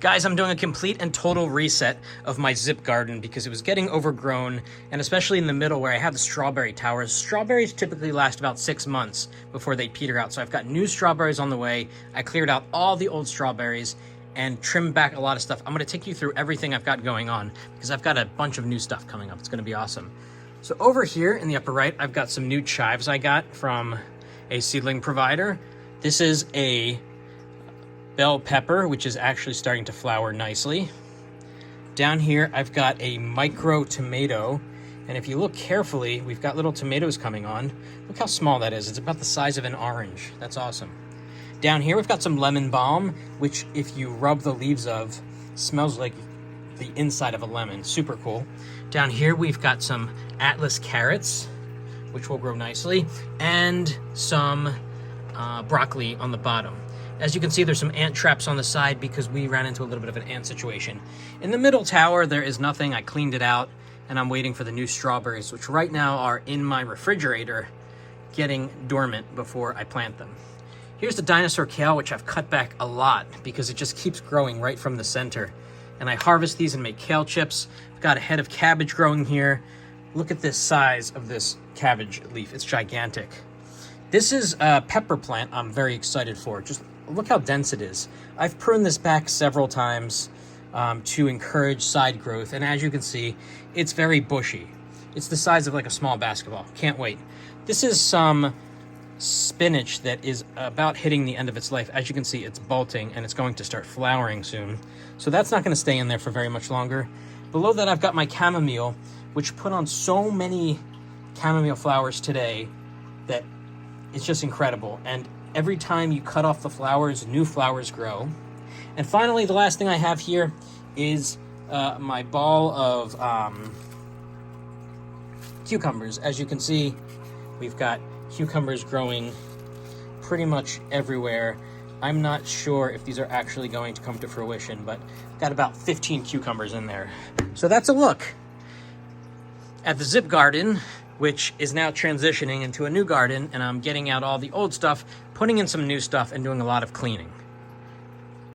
Guys, I'm doing a complete and total reset of my ZipGarden because it was getting overgrown, and especially in the middle where I have the strawberry towers. Strawberries typically last about 6 months before they peter out, so I've got new strawberries on the way. I cleared out all the old strawberries and trimmed back a lot of stuff. I'm gonna take you through everything I've got going on because I've got a bunch of new stuff coming up. It's gonna be awesome. So over here in the upper right, I've got some new chives I got from a seedling provider. This is a bell pepper, which is actually starting to flower nicely. Down here, I've got a micro tomato, and if you look carefully, we've got little tomatoes coming on. Look how small that is. It's about the size of an orange. That's awesome. Down here, we've got some lemon balm, which if you rub the leaves of, smells like the inside of a lemon. Super cool. Down here, we've got some Atlas carrots, which will grow nicely, and some broccoli on the bottom. As you can see, there's some ant traps on the side because we ran into a little bit of an ant situation. In the middle tower, there is nothing. I cleaned it out, and I'm waiting for the new strawberries, which right now are in my refrigerator, getting dormant before I plant them. Here's the Dinosaur kale, which I've cut back a lot because it just keeps growing right from the center. And I harvest these and make kale chips. I've got a head of cabbage growing here. Look at this size of this cabbage leaf. It's gigantic. This is a pepper plant I'm very excited for. Just look how dense it is. I've pruned this back several times to encourage side growth, and as you can see, it's very bushy. It's the size of like a small basketball. Can't wait. This is some spinach that is about hitting the end of its life. As you can see, it's bolting and it's going to start flowering soon. So that's not going to stay in there for very much longer. Below that, I've got my chamomile, which put on so many chamomile flowers today that it's just incredible. And every time you cut off the flowers, new flowers grow. And finally, the last thing I have here is my ball of cucumbers. As you can see, we've got cucumbers growing pretty much everywhere. I'm not sure if these are actually going to come to fruition, but I've got about 15 cucumbers in there. So that's a look at the ZipGarden, which is now transitioning into a new garden, and I'm getting out all the old stuff, putting in some new stuff, and doing a lot of cleaning.